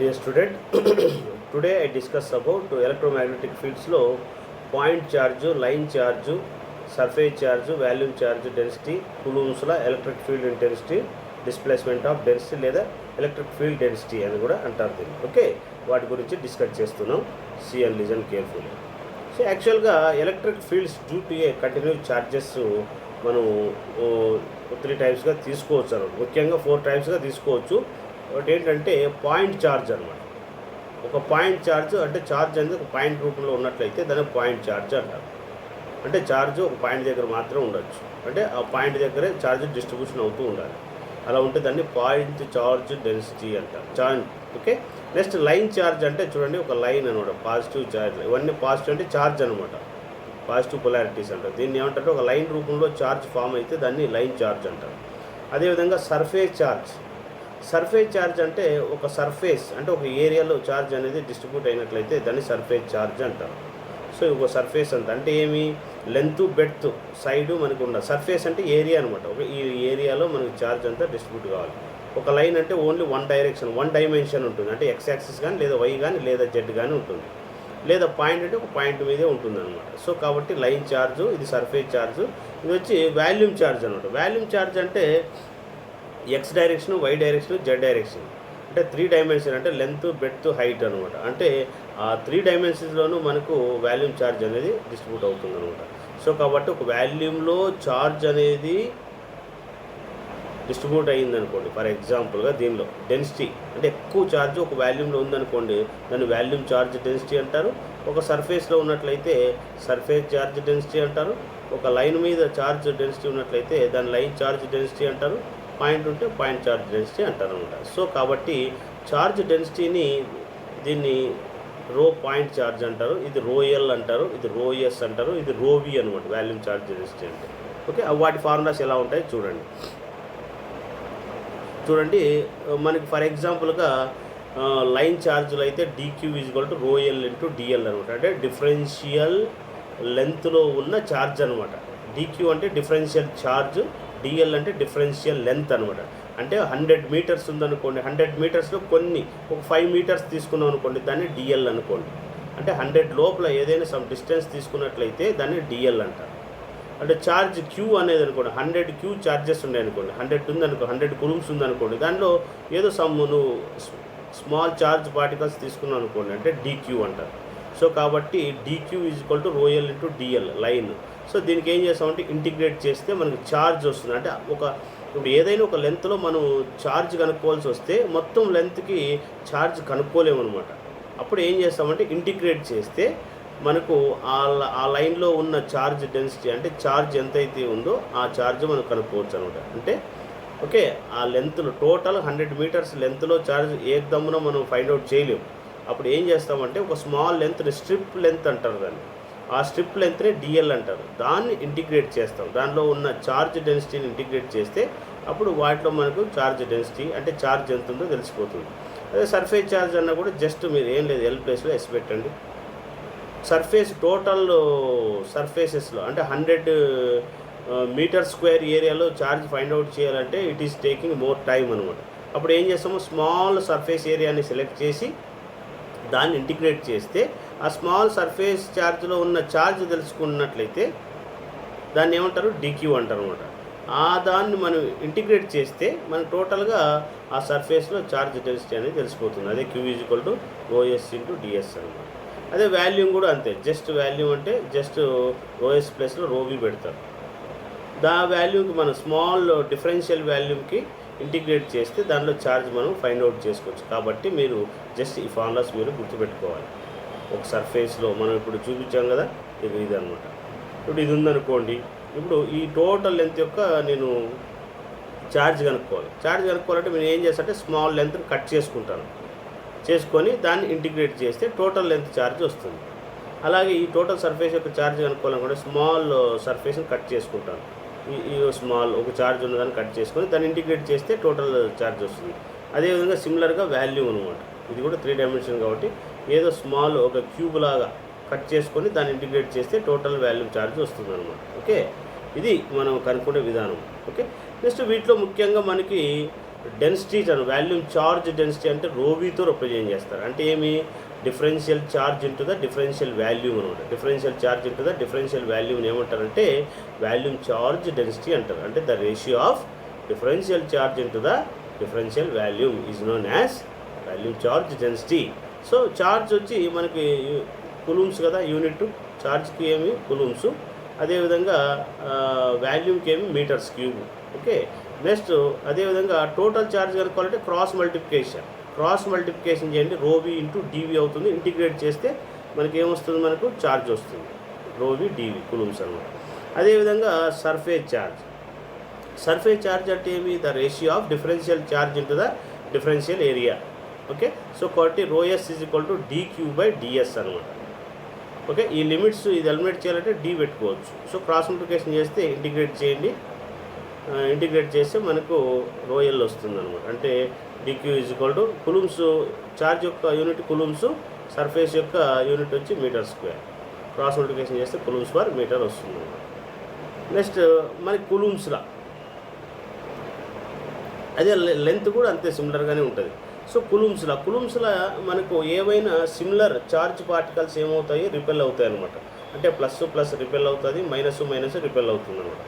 Dear student, today I discuss about electromagnetic fields lo point charge, line charge, surface charge, volume charge density, coulombs la electric field intensity, displacement of density లేదా electric field density అని కూడా అంటారు దీన్ని. Okay, వాటి గురించి discuss చేస్తున్నాం. See and listen carefully. So actually electric fields due to a continuous charges మనం 3 టైప్స్గా తీసుకోవచ్చు అన్నమాట. ముఖ్యంగా 4 టైప్స్గా తీసుకోవచ్చు. ఒకటి ఏంటంటే పాయింట్ ఛార్జ్ అనమాట. ఒక పాయింట్ ఛార్జ్ అంటే ఛార్జ్ అనేది ఒక పాయింట్ రూపంలో ఉన్నట్లయితే దాన్ని పాయింట్ ఛార్జ్ అంటారు. అంటే ఛార్జ్ ఒక పాయింట్ దగ్గర మాత్రం ఉండొచ్చు, అంటే ఆ పాయింట్ దగ్గరే ఛార్జ్ డిస్ట్రిబ్యూషన్ అవుతూ ఉండాలి. అలా ఉంటే దాన్ని పాయింట్ ఛార్జ్ డెన్సిటీ అంటారు. Charge okay. Next line charge అంటే చూడండి, ఒక లైన్ అనమాట, పాజిటివ్ ఛార్జ్. ఇవన్నీ పాజిటివ్ అంటే ఛార్జ్ అనమాట, పాజిటివ్ పొలారిటీస్ అంటారు. దీన్ని ఏమంటారు, ఒక లైన్ రూపంలో ఛార్జ్ ఫామ్ అయితే దాన్ని లైన్ ఛార్జ్ అంటారు. అదేవిధంగా సర్ఫేస్ ఛార్జ్. సర్ఫేస్ ఛార్జ్ అంటే ఒక సర్ఫేస్ అంటే ఒక ఏరియాలో ఛార్జ్ అనేది డిస్ట్రిబ్యూట్ అయినట్లయితే దాన్ని సర్ఫేస్ ఛార్జ్ అంటారు. సో ఒక సర్ఫేస్ అంటే ఏమి, లెంత్ బెడ్త్ సైడు మనకు ఉండాలి. సర్ఫేస్ అంటే ఏరియా అనమాట. ఒక ఈ ఏరియాలో మనకు ఛార్జ్ అంతా డిస్ట్రిబ్యూట్ కావాలి. ఒక లైన్ అంటే ఓన్లీ వన్ డైమెన్షన్ ఉంటుంది, అంటే ఎక్స్ యాక్సిస్ కానీ లేదా వై కానీ లేదా జెడ్ కానీ ఉంటుంది. లేదా పాయింట్ అంటే ఒక పాయింట్ మీదే ఉంటుంది అనమాట. సో కాబట్టి లైన్ ఛార్జ్, ఇది సర్ఫేస్ ఛార్జ్. ఇది వచ్చి వాల్యూమ్ ఛార్జ్ అనమాట. వాల్యూమ్ ఛార్జ్ అంటే x direction, y direction, z direction. అంటే 3 డైమెన్షన్ అంటే లెంత్ బెడ్త్ హైట్ అనమాట. అంటే ఆ 3 డైమెన్షన్స్లోనూ మనకు వాల్యూమ్ ఛార్జ్ అనేది డిస్ట్రిబ్యూట్ అవుతుంది అనమాట. సో కాబట్టి ఒక వాల్యూమ్లో ఛార్జ్ అనేది డిస్ట్రిబ్యూట్ అయ్యిందనుకోండి, ఫర్ ఎగ్జాంపుల్గా దీనిలో డెన్సిటీ అంటే ఎక్కువ ఛార్జ్ ఒక వాల్యూమ్లో ఉందనుకోండి, దాన్ని వాల్యూమ్ ఛార్జ్ డెన్సిటీ అంటారు. ఒక సర్ఫేస్లో ఉన్నట్లయితే సర్ఫేస్ ఛార్జ్ డెన్సిటీ అంటారు. ఒక లైన్ మీద ఛార్జ్ డెన్సిటీ ఉన్నట్లయితే దాన్ని లైన్ ఛార్జ్ డెన్సిటీ అంటారు. పాయింట్ ఉంటే పాయింట్ ఛార్జ్ డెన్సిటీ అంటారు అనమాట. సో కాబట్టి ఛార్జ్ డెన్సిటీని దీన్ని రో పాయింట్ ఛార్జ్ అంటారు, ఇది రోఎల్ అంటారు, ఇది రోఎస్ అంటారు, ఇది రోవి అనమాట వాల్యూమ్ ఛార్జ్ డెన్సిటీ అంటే. ఓకే, వాటి ఫార్ములాస్ ఎలా ఉంటాయి చూడండి. మనకి ఫర్ ఎగ్జాంపుల్గా లైన్ ఛార్జ్లో అయితే d q equal to rho l into d l అనమాట. అంటే డిఫరెన్షియల్ లెంత్లో ఉన్న ఛార్జ్ అనమాట. డిక్యూ అంటే డిఫరెన్షియల్ ఛార్జ్, డిఎల్ అంటే డిఫరెన్షియల్ లెంత్ అనమాట. అంటే 100 మీటర్స్ ఉందనుకోండి, 100 మీటర్స్లో కొన్ని ఒక 5 మీటర్స్ తీసుకున్నాం అనుకోండి, దాన్ని డిఎల్ అనుకోండి. అంటే 100 లోపల ఏదైనా సమ్ డిస్టెన్స్ తీసుకున్నట్లయితే దాన్ని డిఎల్ అంటారు. అంటే ఛార్జ్ క్యూ అనేది అనుకోండి, 100 క్యూ ఛార్జెస్ ఉన్నాయి అనుకోండి, 100 ఉందనుకో, 100 కులూమ్స్ ఉందనుకోండి, దానిలో ఏదో సమ్ నువ్వు స్మాల్ ఛార్జ్ పార్టికల్స్ తీసుకున్నావు అనుకోండి, అంటే డిక్యూ అంటారు. సో కాబట్టి d q equal to rho l into d l line. So దీనికి ఏం చేస్తామంటే ఇంటిగ్రేట్ చేస్తే మనకు ఛార్జ్ వస్తుంది. అంటే ఇప్పుడు ఏదైనా ఒక లెంత్లో మనం ఛార్జ్ కనుక్కోవాల్సి వస్తే మొత్తం లెంత్కి ఛార్జ్ కనుక్కోలేము అనమాట. అప్పుడు ఏం చేస్తామంటే ఇంటిగ్రేట్ చేస్తే మనకు ఆ లైన్లో ఉన్న ఛార్జ్ డెన్సిటీ అంటే ఛార్జ్ ఎంతైతే ఉందో ఆ ఛార్జ్ మనం కనుక్కోవచ్చు అనమాట. అంటే ఓకే, ఆ లెంత్లో టోటల్ 100 మీటర్స్ లెంత్లో ఛార్జ్ ఏకదమ్మున మనం ఫైండ్ అవుట్ చేయలేము. అప్పుడు ఏం చేస్తామంటే ఒక స్మాల్ లెంత్ని స్ట్రిప్ లెంత్ అంటారు దాన్ని, ఆ స్ట్రిప్ లెంత్ని డిఎల్ అంటారు. దాన్ని ఇంటిగ్రేట్ చేస్తాం, దానిలో ఉన్న ఛార్జ్ డెన్సిటీని ఇంటిగ్రేట్ చేస్తే అప్పుడు వాటిలో మనకు ఛార్జ్ డెన్సిటీ అంటే ఛార్జ్ ఎంత ఉందో తెలిసిపోతుంది. అదే సర్ఫేస్ ఛార్జ్ అన్నా కూడా జస్ట్ మీరు ఏం లేదు, ఎల్ ప్లేస్లో ఎస్ పెట్టండి. సర్ఫేస్ టోటల్ సర్ఫేసెస్లో అంటే 100 మీటర్ స్క్వేర్ ఏరియాలో ఛార్జ్ ఫైండ్ అవుట్ చేయాలంటే it is taking more time అనమాట. అప్పుడు ఏం చేస్తాము, స్మాల్ సర్ఫేస్ ఏరియాని సెలెక్ట్ చేసి దాన్ని ఇంటిగ్రేట్ చేస్తే ఆ స్మాల్ సర్ఫేస్ ఛార్జ్లో ఉన్న ఛార్జ్ తెలుసుకున్నట్లయితే దాన్ని ఏమంటారు, డిక్యూ అంటారు అనమాట. దాన్ని మనం ఇంటిగ్రేట్ చేస్తే మనకు టోటల్గా ఆ సర్ఫేస్లో ఛార్జ్ డెన్సిటీ అనేది తెలిసిపోతుంది. అదే క్యూ ఈజ్వల్ టు ఓఎస్ ఇంటూ డిఎస్ అనమాట. అదే వాల్యూమ్ కూడా అంతే, జస్ట్ వాల్యూమ్ అంటే జస్ట్ ఓఎస్ ప్లస్లో రోవి పెడతారు. వాల్యూమ్కి మనం స్మాల్ డిఫరెన్షియల్ వాల్యూమ్కి ఇంటిగ్రేట్ చేస్తే దానిలో ఛార్జ్ మనం ఫైండ్ అవుట్ చేసుకోవచ్చు. కాబట్టి మీరు జస్ట్ ఈ ఫార్ములాస్ మీరు గుర్తుపెట్టుకోవాలి. ఒక సర్ఫేస్లో మనం ఇప్పుడు చూపించాం కదా, ఇది అనమాట. ఇప్పుడు ఇది ఉందనుకోండి, ఇప్పుడు ఈ టోటల్ లెంత్ యొక్క నేను ఛార్జ్ కనుక్కోవాలంటే నేను ఏం చేస్తానంటే స్మాల్ లెంత్ని కట్ చేసుకొని దాన్ని ఇంటిగ్రేట్ చేస్తే టోటల్ లెంత్ ఛార్జ్ వస్తుంది. అలాగే ఈ టోటల్ సర్ఫేస్ యొక్క ఛార్జ్ కనుక్కోవాలనుకుంటే స్మాల్ సర్ఫేస్ని కట్ చేసుకుంటాను. ఈ స్మాల్ ఒక ఛార్జ్ ఉన్నదాన్ని కట్ చేసుకొని దాన్ని ఇంటిగ్రేట్ చేస్తే టోటల్ ఛార్జ్ వస్తుంది. అదేవిధంగా సిమిలర్గా వాల్యూమ్ అనమాట. ఇది కూడా 3 డైమెన్షన్ కాబట్టి ఏదో స్మాల్ ఒక క్యూబ్ లాగా కట్ చేసుకొని దాన్ని ఇంటిగ్రేట్ చేస్తే టోటల్ వాల్యూమ్ ఛార్జ్ వస్తుంది అనమాట. ఓకే, ఇది మనం కనుక్కునే విధానం. ఓకే, నెక్స్ట్ వీటిలో ముఖ్యంగా మనకి డెన్సిటీస్ అని వాల్యూమ్ చార్జ్ డెన్సిటీ అంటే రోవీతో రిప్రజెంట్ చేస్తారు. అంటే ఏమి differential charge into the differential వాల్యూమ్ అనమాట. Differential charge into the differential వాల్యూమ్ని ఏమంటారంటే వాల్యూమ్ చార్జ్ డెన్సిటీ అంటారు. అంటే the ratio of differential charge into the differential volume is known as volume charge density. So charge వచ్చి మనకి కులూమ్స్ కదా unit, ఛార్జ్కి ఏమి కులూమ్స్, అదేవిధంగా వాల్యూమ్కి ఏమి మీటర్స్ క్యూబ్. ఓకే, నెక్స్ట్ అదేవిధంగా టోటల్ ఛార్జ్ కనుక్కోవాలంటే క్రాస్ మల్టిప్లికేషన్ చేయండి. రోవి ఇంటూ డీవీ అవుతుంది. ఇంటిగ్రేట్ చేస్తే మనకి ఏమొస్తుంది, మనకు ఛార్జ్ వస్తుంది. రోవి డీవీ కులూమ్స్ అనమాట. అదేవిధంగా సర్ఫేస్ ఛార్జ్ అంటే ఏమి the ratio of differential charge into the differential area. Okay, so కాబట్టి రోఎస్ ఈజ్ ఈక్వల్ టు dq/ds అనమాట. ఓకే, ఈ లిమిట్స్ ఇది ఎలిమినేట్ చేయాలంటే d పెట్టుకోవచ్చు. సో క్రాస్ మల్టిప్లికేషన్ చేస్తే ఇంటిగ్రేట్ చేయండి. ఇంటిగ్రేట్ చేస్తే మనకు రోఎల్ వస్తుంది అనమాట. అంటే dq is equal to coulombs, charge యొక్క యూనిట్ కులూమ్స్, సర్ఫేస్ యొక్క యూనిట్ వచ్చి మీటర్ స్క్వేర్. క్రాస్ మల్టిప్లికేషన్ చేస్తే కులూమ్స్ పర్ మీటర్ వస్తుంది అనమాట. నెక్స్ట్ మనకి కులూమ్స్లా అదే లెంత్ కూడా అంతే సిమిలర్గానే ఉంటుంది. సో కులూమ్స్లా మనకు ఏవైనా సిమిలర్ ఛార్జ్ పార్టికల్స్ ఏమవుతాయి, రిపెల్ అవుతాయి అనమాట. అంటే ప్లస్ రిపెల్ అవుతుంది, మైనస్ రిపెల్ అవుతుంది అనమాట.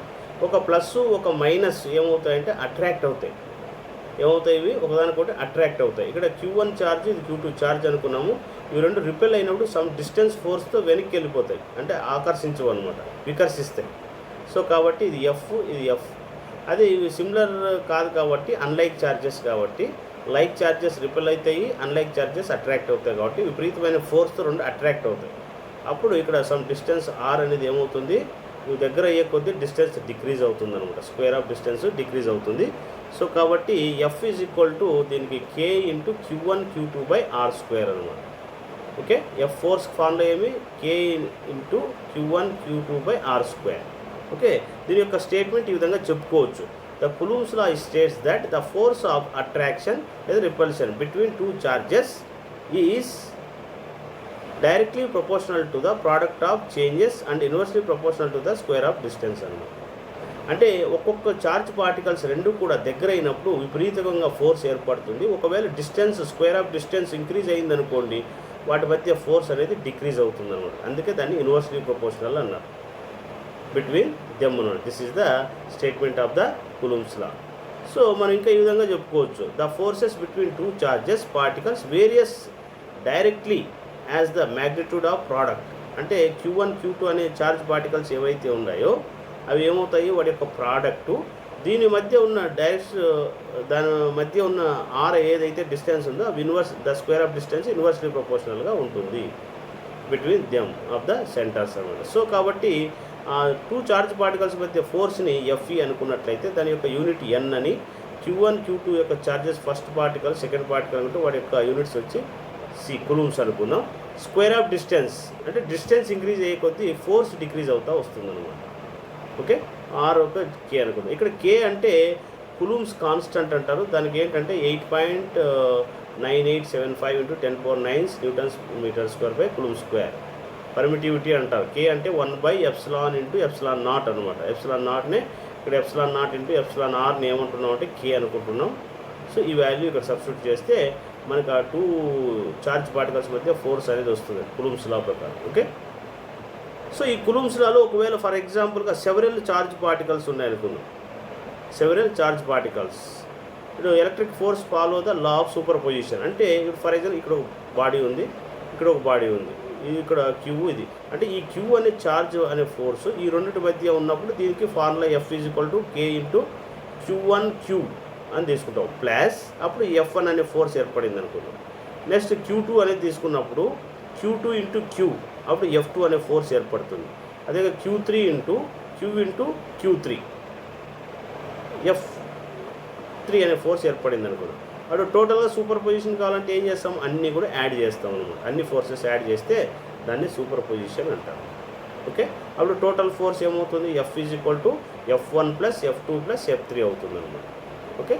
ఒక ప్లస్ ఒక మైనస్ ఏమవుతాయంటే అట్రాక్ట్ అవుతాయి. ఏమవుతాయి, ఒకదానికొకటి అట్రాక్ట్ అవుతాయి. ఇక్కడ Q1 ఛార్జ్, ఇది Q2 ఛార్జ్ అనుకున్నాము. ఇవి రెండు రిపెల్ అయినప్పుడు సమ్ డిస్టెన్స్ ఫోర్స్తో వెనక్కి వెళ్ళిపోతాయి, అంటే ఆకర్షించవు అనమాట, వికర్షిస్తాయి. సో కాబట్టి ఇది ఎఫ్, ఇది ఎఫ్. అదే ఇవి సిమిలర్ కాదు కాబట్టి అన్లైక్ ఛార్జెస్ కాబట్టి లైక్ ఛార్జెస్ రిపెల్ అవుతాయి, అన్లైక్ ఛార్జెస్ అట్రాక్ట్ అవుతాయి. కాబట్టి విపరీతమైన ఫోర్స్తో రెండు అట్రాక్ట్ అవుతాయి. అప్పుడు ఇక్కడ సమ్ డిస్టెన్స్ ఆర్ అనేది ఏమవుతుంది, నువ్వు దగ్గర అయ్యే కొద్దీ డిస్టెన్స్ డిక్రీజ్ అవుతుంది అనమాట. స్క్వేర్ ఆఫ్ డిస్టెన్స్ డిక్రీజ్ అవుతుంది. సో కాబట్టి ఎఫ్ ఈజ్ ఈక్వల్ టు దీనికి K ఇంటూ Q1 Q2/R² అనమాట. ఓకే, ఎఫ్ ఫోర్స్ ఫార్ములా ఏమి K into Q1 Q2/R². Okay, దీని యొక్క స్టేట్మెంట్ ఈ విధంగా చెప్పుకోవచ్చు. The Coulomb's law states that the force of attraction లేదా repulsion between two charges is directly proportional to the product of changes and inversely proportional to the square of distance అన్నమాట. అంటే ఒక్కొక్క charge particles రెండు కూడా దగ్గర అయినప్పుడు విపరీతంగా force ఏర్పడుతుంది. ఒకవేళ distance square of distance increase అయిందనుకోండి, వాటి మధ్య ఫోర్స్ అనేది డిక్రీజ్ అవుతుంది అనమాట. అందుకే దాన్ని ఇన్వర్స్లీ ప్రపోర్షనల్ అన్నారు బిట్వీన్ దెమ్ అన్నమాట. This is the statement of the Coulomb's law. So మనం ఇంకా ఈ విధంగా చెప్పుకోవచ్చు, the forces between two charges particles various directly as the magnitude of product. అంటే Q1 Q2 అనే చార్జ్ పార్టికల్స్ ఏవైతే ఉన్నాయో అవి ఏమవుతాయి, వాటి యొక్క ప్రోడక్టు దీని మధ్య ఉన్న దాని మధ్య ఉన్న ఆర్ ఏదైతే డిస్టెన్స్ ఉందో అవి the square of distance inversely ప్రపోర్షనల్గా ఉంటుంది between them of the centers అన్నమాట. సో కాబట్టి టూ చార్జ్ పార్టికల్స్ మధ్య ఫోర్స్ని FE అనుకున్నట్లయితే దాని యొక్క యూనిట్ N అని, Q1 Q2 యొక్క charges first particle second particle అంటే వాటి యొక్క యూనిట్స్ వచ్చి C కులూమ్స్ అనుకుందాం. స్క్వేర్ ఆఫ్ డిస్టెన్స్ అంటే డిస్టెన్స్ ఇంక్రీజ్ అయ్యే కొద్దీ ఫోర్స్ డిక్రీజ్ అవుతూ వస్తుంది అనమాట. ఓకే, ఆర్ ఒక K అనుకుందాం. ఇక్కడ K అంటే కులూమ్స్ కాన్స్టెంట్ అంటారు. దానికి ఏంటంటే 8.9875 × 10⁹ newtons metre square coulomb square. Permittivity అంటారు. K అంటే 1/ε × ε0 అనమాట. ε0నే ఇక్కడ ε0 × εrని ఏమంటున్నాం అంటే K అనుకుంటున్నాం. సో ఈ వాల్యూ ఇక్కడ సబ్స్టిట్యూట్ చేస్తే మనకు ఆ టూ చార్జ్ పార్టికల్స్ మధ్య ఫోర్స్ అనేది వస్తుంది కులూమ్స్ లా ప్రకారం. ఓకే, సో ఈ కులూమ్స్ లాలో ఒకవేళ ఫర్ ఎగ్జాంపుల్గా సెవెరల్ చార్జ్ పార్టికల్స్ ఉన్నాయనుకుందాం. సెవెరల్ చార్జ్ పార్టికల్స్ ఇప్పుడు electric force follow the law of superposition. అంటే ఇప్పుడు ఫర్ ఎగ్జాంపుల్ ఇక్కడ ఒక బాడీ ఉంది, ఇక్కడ ఒక బాడీ ఉంది, ఇది ఇక్కడ Q ఇది. అంటే ఈ Q అనే ఛార్జ్ అనే ఫోర్స్ ఈ రెండింటి మధ్య ఉన్నప్పుడు దీనికి ఫార్ములా F = K × Q1Q అని తీసుకుంటాం ప్లస్ అప్పుడు F1 అనే ఫోర్స్ ఏర్పడింది అనుకుంటాం. నెక్స్ట్ Q2 అనేది తీసుకున్నప్పుడు Q2 × Q అప్పుడు F2 అనే ఫోర్స్ ఏర్పడుతుంది. అదే Q3 × Q × Q3 F3 అనే ఫోర్స్ ఏర్పడింది అనుకుంటాం. అప్పుడు టోటల్గా సూపర్ పొజిషన్ కావాలంటే ఏం చేస్తాం, అన్నీ కూడా యాడ్ చేస్తాం అనమాట. అన్ని ఫోర్సెస్ యాడ్ చేస్తే దాన్ని సూపర్ పొజిషన్ అంటారు. ఓకే, అప్పుడు టోటల్ ఫోర్స్ ఏమవుతుంది, F = F1 + F2 + F3 అవుతుంది అనమాట. ఓకే,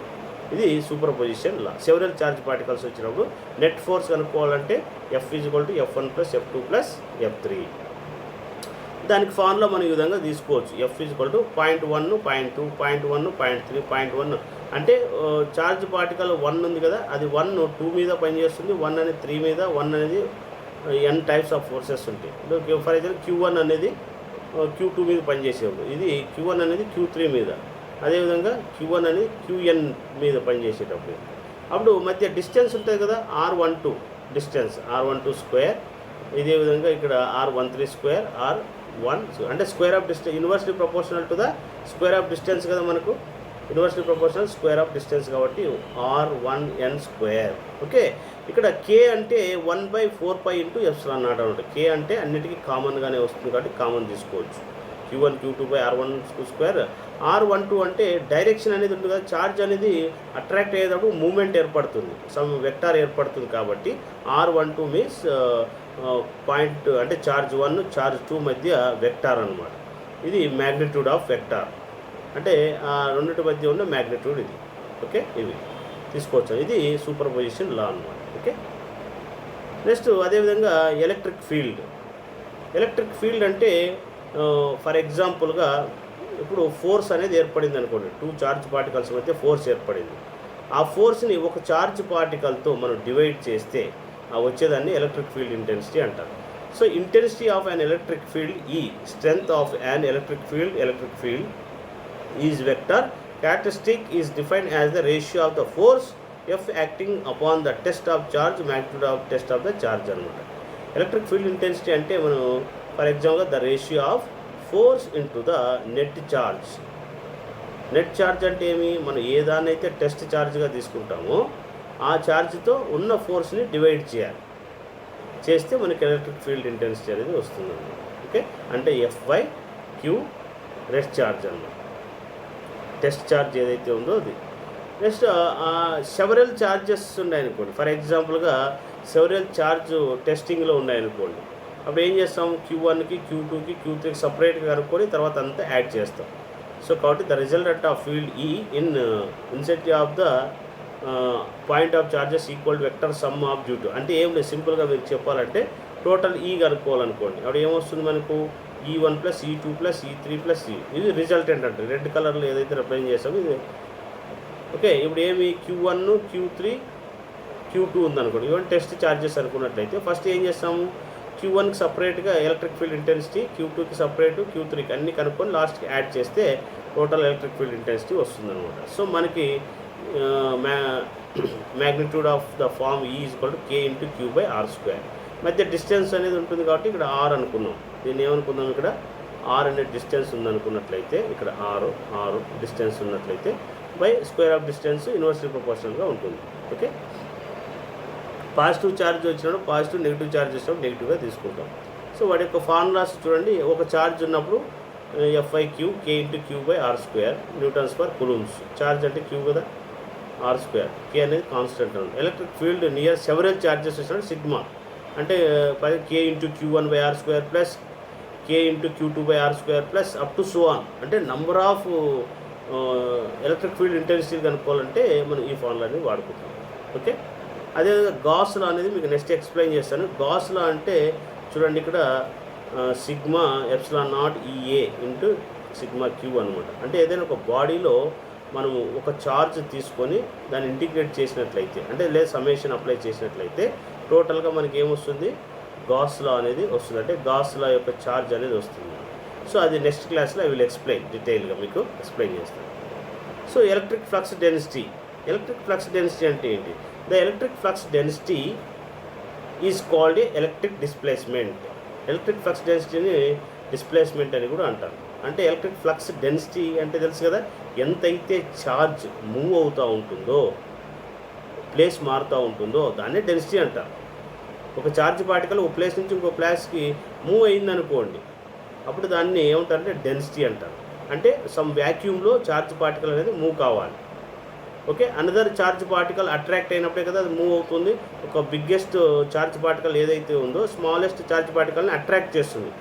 ఇది సూపర్ పొజిషన్ లా. సెవెరల్ చార్జ్ పార్టికల్స్ వచ్చినప్పుడు net force కనుక్కోవాలంటే F = F1 + F2 + F3. దానికి ఫార్ములా మనం ఈ విధంగా తీసుకోవచ్చు. F = 0.1, 0.2, 0.1, 0.3, 0.1 అంటే చార్జ్ పార్టికల్ 1 ఉంది కదా, అది 1 2 మీద పనిచేస్తుంది, 1 అనేది 3 మీద, 1 అనేది n టైప్స్ ఆఫ్ ఫోర్సెస్ ఉంటాయి. ఫర్ ఎగ్జాంపుల్ Q1 అనేది Q2 మీద పనిచేసేప్పుడు, ఇది Q1 అనేది Q3 మీద, అదేవిధంగా Q1 అనేది Qn మీద పనిచేసేటప్పుడు. అప్పుడు మధ్య డిస్టెన్స్ ఉంటుంది కదా, R12 డిస్టెన్స్, R12 స్క్వేర్, ఇదే విధంగా ఇక్కడ R13 స్క్వేర్, R1 అంటే square of distance inversely proportional to the square of distance కదా మనకు, inversely proportional square of distance కాబట్టి R1n స్క్వేర్. ఓకే, ఇక్కడ K అంటే 1/4π ఇంటూ ఎప్సిలాన్ నాట్ అనమాట. K అంటే అన్నిటికీ కామన్గానే వస్తుంది కాబట్టి కామన్ తీసుకోవచ్చు. Q1 Q2/R1 square. R12 అంటే డైరెక్షన్ అనేది ఉంటుంది కదా, ఛార్జ్ అనేది అట్రాక్ట్ అయ్యేటప్పుడు మూమెంట్ ఏర్పడుతుంది, సమ్ వెక్టార్ ఏర్పడుతుంది కాబట్టి R12 మీన్స్ పాయింట్ అంటే ఛార్జ్ 1 ఛార్జ్ 2 మధ్య వెక్టార్ అనమాట. ఇది మ్యాగ్నిట్యూడ్ ఆఫ్ వెక్టార్, అంటే రెండింటి మధ్య ఉన్న మ్యాగ్నిట్యూడ్ ఇది. ఓకే, ఇవి తీసుకోవచ్చు. ఇది సూపర్ పొజిషన్ లా అనమాట. ఓకే, నెక్స్ట్ అదేవిధంగా ఎలక్ట్రిక్ ఫీల్డ్. ఎలక్ట్రిక్ ఫీల్డ్ అంటే ఫర్ ఎగ్జాంపుల్గా ఇప్పుడు ఫోర్స్ అనేది ఏర్పడింది అనుకోండి, 2 చార్జ్ పార్టికల్స్ మధ్య ఫోర్స్ ఏర్పడింది. ఆ ఫోర్స్ని ఒక చార్జ్ పార్టికల్తో మనం డివైడ్ చేస్తే వచ్చేదాన్ని ఎలక్ట్రిక్ ఫీల్డ్ ఇంటెన్సిటీ అంటారు. So intensity of an electric field E strength of an electric field is vector. Characteristic is defined as the ratio of the force F acting upon the test of charge magnitude of test of the charge అనమాట. Electric field intensity అంటే మనం for example the ratio of force into the net charge. Net charge అంటే ఏమి, మనం ఏ దాన్ని అయితే test ఛార్జ్గా తీసుకుంటామో ఆ ఛార్జ్తో ఉన్న ఫోర్స్ని డివైడ్ చేయాలి, చేస్తే మనకి ఎలక్ట్రిక్ ఫీల్డ్ ఇంటెన్సిటీ అనేది వస్తుందండి. ఓకే, అంటే F/Q రెస్ట్ ఛార్జ్ అన్నమాట, టెస్ట్ ఛార్జ్ ఏదైతే ఉందో అది. నెక్స్ట్ సెవరల్ ఛార్జెస్ ఉన్నాయనుకోండి, ఫర్ ఎగ్జాంపుల్గా సెవరల్ ఛార్జ్ టెస్టింగ్లో ఉన్నాయనుకోండి, అప్పుడు ఏం చేస్తాం, Q1కి Q2కి Q3కి సపరేట్గా కనుక్కొని తర్వాత అంతా యాడ్ చేస్తాం. సో కాబట్టి ద రిజల్టెంట్ ఆఫ్ ఫీల్డ్ ఈ in incentive of the point of charges equal vector some of due to. అంటే ఏం లేదు, సింపుల్గా మీరు చెప్పాలంటే టోటల్ ఈ కనుక్కోవాలనుకోండి, అప్పుడు ఏమొస్తుంది మనకు E1 + E2 + E3 + E. ఇది రిజల్టెంట్ అంటే రెడ్ కలర్లో ఏదైతే రిప్రజెంట్ చేస్తామో ఇది. ఓకే, ఇప్పుడు ఏమి Q1 Q3 Q2 ఉందనుకోండి, ఇవన్నీ టెస్ట్ ఛార్జెస్ అనుకున్నట్లయితే ఫస్ట్ ఏం చేస్తాము, Q1కి సపరేట్గా ఎలక్ట్రిక్ ఫీల్డ్ ఇంటెన్సిటీ, Q2కి సపరేటు, Q3కి అన్ని కనుక్కొని లాస్ట్కి యాడ్ చేస్తే టోటల్ ఎలక్ట్రిక్ ఫీల్డ్ ఇంటెన్సిటీ వస్తుందన్నమాట. సో మనకి magnitude of the form E = K × Q/R². మధ్య డిస్టెన్స్ అనేది ఉంటుంది కాబట్టి ఇక్కడ R అనుకున్నాం. దీన్ని ఏమనుకుందాం, ఇక్కడ R అనే డిస్టెన్స్ ఉందనుకున్నట్లయితే ఇక్కడ R డిస్టెన్స్ ఉన్నట్లయితే by square of distance inversely ప్రపోర్షనల్గా ఉంటుంది. ఓకే, పాజిటివ్ ఛార్జ్ వచ్చినప్పుడు పాజిటివ్, నెగిటివ్ ఛార్జ్ వచ్చినప్పుడు నెగిటివ్గా తీసుకుంటాం. సో వాటి యొక్క ఫార్ములాస్ చూడండి, ఒక ఛార్జ్ ఉన్నప్పుడు F/Q K × Q/R² N/Coulombs. Charge అంటే Q కదా, R², K అనేది కాన్స్టెంట్ అనమాట. Electric field near several charges వచ్చినప్పుడు సిగ్మా అంటే K × Q1/R² plus K × Q2/R² plus up to so on, అంటే number of electric field intensity కనుక్కోవాలంటే మనం ఈ ఫార్ములాని వాడుకుంటాం. ఓకే, అదేవిధంగా గాస్ లా అనేది మీకు నెక్స్ట్ ఎక్స్ప్లెయిన్ చేస్తాను. గాస్ లా అంటే చూడండి, ఇక్కడ సిగ్మా ε0 EA × σQ అనమాట. అంటే ఏదైనా ఒక బాడీలో మనము ఒక ఛార్జ్ తీసుకొని దాన్ని ఇంటిగ్రేట్ చేసినట్లయితే, అంటే లేదా సమ్మేషన్ అప్లై చేసినట్లయితే టోటల్గా మనకి ఏమొస్తుంది, గాస్ లా అనేది వస్తుంది, అంటే గాస్ లా యొక్క ఛార్జ్ అనేది వస్తుంది. సో అది నెక్స్ట్ క్లాస్లో ఐ విల్ ఎక్స్ప్లెయిన్, డీటెయిల్గా మీకు ఎక్స్ప్లెయిన్ చేస్తాను. So electric flux density. Electric flux density అంటే ఏంటి? The electric flux density is called a electric displacement. Electric flux డెన్సిటీని డిస్ప్లేస్మెంట్ అని కూడా అంటారు. అంటే ఎలక్ట్రిక్ ఫ్లక్స్ డెన్సిటీ అంటే తెలుసు కదా, ఎంతైతే ఛార్జ్ మూవ్ అవుతూ ఉంటుందో, ప్లేస్ మారుతూ ఉంటుందో దాన్నే డెన్సిటీ అంటారు. ఒక ఛార్జ్ పార్టికల్ ఒక ప్లేస్ నుంచి ఇంకో ప్లేస్కి మూవ్ అయిందనుకోండి, అప్పుడు దాన్ని ఏమంటారంటే డెన్సిటీ అంటారు. అంటే సమ్ వ్యాక్యూమ్లో ఛార్జ్ పార్టికల్ అనేది మూవ్ కావాలి. Okay, another charge particle attract అయినప్పుడే కదా అది మూవ్ అవుతుంది. ఒక బిగ్గెస్ట్ ఛార్జ్ పార్టికల్ ఏదైతే ఉందో స్మాలెస్ట్ ఛార్జ్ పార్టికల్ని అట్రాక్ట్ చేస్తుంది.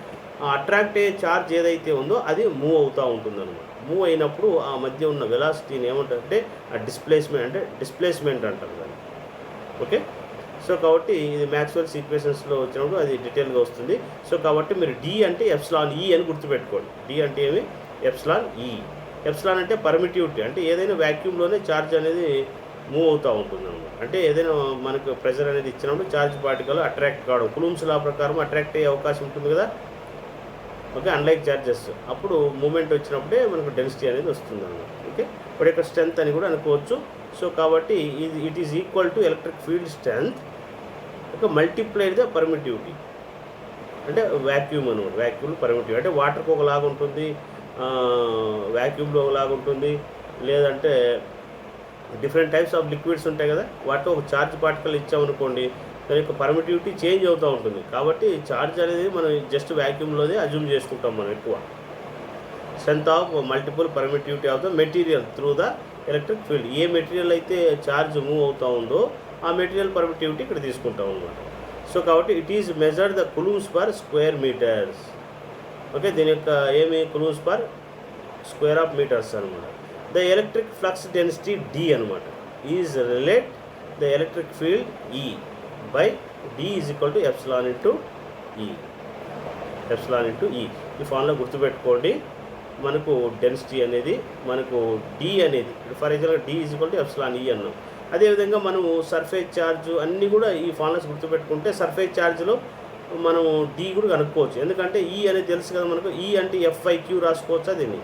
ఆ అట్రాక్ట్ అయ్యే ఛార్జ్ ఏదైతే ఉందో అది మూవ్ అవుతూ ఉంటుంది అనమాట. మూవ్ అయినప్పుడు ఆ మధ్య ఉన్న వెలాసిటీని ఏమంటారంటే ఆ డిస్ప్లేస్మెంట్ అంటారు దాన్ని. ఓకే, సో కాబట్టి ఇది మ్యాక్స్వెల్స్ ఈక్వేషన్స్లో వచ్చినప్పుడు అది డీటెయిల్గా వస్తుంది. సో కాబట్టి మీరు D అంటే ε E అని గుర్తుపెట్టుకోండి. D అంటే ఏమి, ε E. ఎప్సిలాన్ అంటే పర్మిటివిటీ, అంటే ఏదైనా వ్యాక్యూమ్లోనే ఛార్జ్ అనేది మూవ్ అవుతూ ఉంటుంది అనమాట. అంటే ఏదైనా మనకు ప్రెజర్ అనేది ఇచ్చినప్పుడు ఛార్జ్ పార్టికల్ అట్రాక్ట్ కావడం, కులూమ్స్ లా ప్రకారం అట్రాక్ట్ అయ్యే అవకాశం ఉంటుంది కదా. ఓకే, అన్లైక్ ఛార్జెస్ అప్పుడు మూమెంట్ వచ్చినప్పుడే మనకు డెన్సిటీ అనేది వస్తుంది అన్నమాట. ఓకే, ఇప్పుడు ఇక్కడ స్ట్రెంత్ అని కూడా అనుకోవచ్చు. సో కాబట్టి it is equal to electric field strength ఒక మల్టిప్లైడ్ ద పర్మిటివిటీ, అంటే వ్యాక్యూమ్ అనమాట. వ్యాక్యూమ్ పర్మిటివ్ అంటే వాటర్కి ఒకలాగా ఉంటుంది, వ్యాక్యూమ్లో ఒకలాగా ఉంటుంది, లేదంటే డిఫరెంట్ టైప్స్ ఆఫ్ లిక్విడ్స్ ఉంటాయి కదా, వాటిలో ఒక ఛార్జ్ పార్టికల్ ఇచ్చామనుకోండి దాని యొక్క పర్మిటివిటీ చేంజ్ అవుతూ ఉంటుంది. కాబట్టి ఛార్జ్ అనేది మనం జస్ట్ వ్యాక్యూమ్లోనే అజ్యూమ్ చేసుకుంటాం మనం ఎక్కువ. Strength of multiple permittivity of the material through the electric field, A material అయితే ఛార్జ్ మూవ్ అవుతూ ఉందో ఆ మెటీరియల్ పర్మిటివిటీ ఇక్కడ తీసుకుంటాం అనమాట. సో కాబట్టి it is measured the coulombs per square meters. Okay, దీని యొక్క ఏమి coulombs per square of meters అనమాట. The electric flux density D అనమాట is relate the electric field E by D is equal to epsilon into E. Epsilon into E formula గుర్తుపెట్టుకోండి. మనకు density అనేది మనకు D అనేది for example D is equal to epsilon E అన్నాం. అదేవిధంగా మనము surface charge అన్నీ కూడా ఈ ఫార్ములాస్ గుర్తుపెట్టుకుంటే సర్ఫేస్ ఛార్జ్లో మనం డి కూడా కనుక్కోవచ్చు. ఎందుకంటే ఈ అనేది తెలుసు కదా మనకు, ఈ అంటే ఎఫ్ బై క్యూ రాసుకోవచ్చు. దీన్ని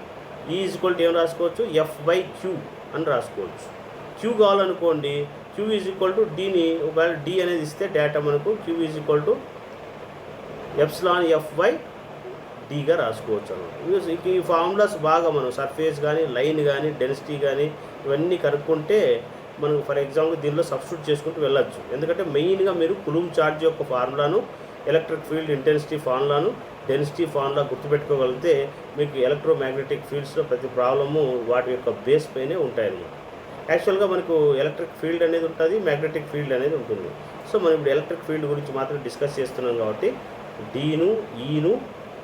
ఈ ఈజ్ ఈక్వల్ టు ఏం రాసుకోవచ్చు, ఎఫ్ బై క్యూ అని రాసుకోవచ్చు. క్యూ కావాలనుకోండి క్యూ ఈజ్ ఈక్వల్ టు డీని, ఒకవేళ డి అనేది ఇస్తే డేటా మనకు Q is equal to epsilon F by డీగా రాసుకోవచ్చు అన్నమాట. ఈ ఫార్ములాస్ బాగా మనం సర్ఫేస్ కానీ లైన్ కానీ డెన్సిటీ కానీ ఇవన్నీ కనుక్కుంటే మనం ఫర్ ఎగ్జాంపుల్ దీనిలో సబ్స్టిట్యూట్ చేసుకుంటూ వెళ్ళొచ్చు. ఎందుకంటే మెయిన్గా మీరు కులూమ్ ఛార్జ్ యొక్క ఫార్ములాను, ఎలక్ట్రిక్ ఫీల్డ్ ఇంటెన్సిటీ ఫార్ములాను, డెన్సిటీ ఫార్ములా గుర్తుపెట్టుకోగలిగితే మీకు ఎలక్ట్రోమాగ్నెటిక్ ఫీల్డ్స్లో ప్రతి ప్రాబ్లము వాటి యొక్క బేస్ పైనే ఉంటాయన్నమాట. యాక్చువల్గా మనకు ఎలక్ట్రిక్ ఫీల్డ్ అనేది ఉంటుంది, మ్యాగ్నెటిక్ ఫీల్డ్ అనేది ఉంటుంది. సో మనం ఇప్పుడు ఎలక్ట్రిక్ ఫీల్డ్ గురించి మాత్రం డిస్కస్ చేస్తున్నాం కాబట్టి డీను, ఈను,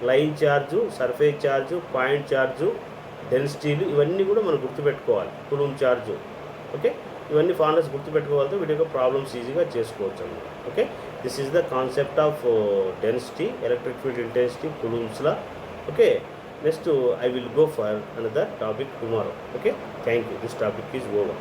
line charge, surface charge, point charge, డెన్సిటీలు ఇవన్నీ కూడా మనం గుర్తుపెట్టుకోవాలి. కులూమ్ ఛార్జు, ఓకే, ఇవన్నీ ఫార్ములాస్ గుర్తుపెట్టుకోవాలంటే వీటి యొక్క ప్రాబ్లమ్స్ ఈజీగా చేసుకోవచ్చు అన్నమాట. Okay, this is the concept of density, electric field intensity, కులూమ్స్లా. Okay, next I will go for another topic tomorrow. Okay, thank you. This topic is over.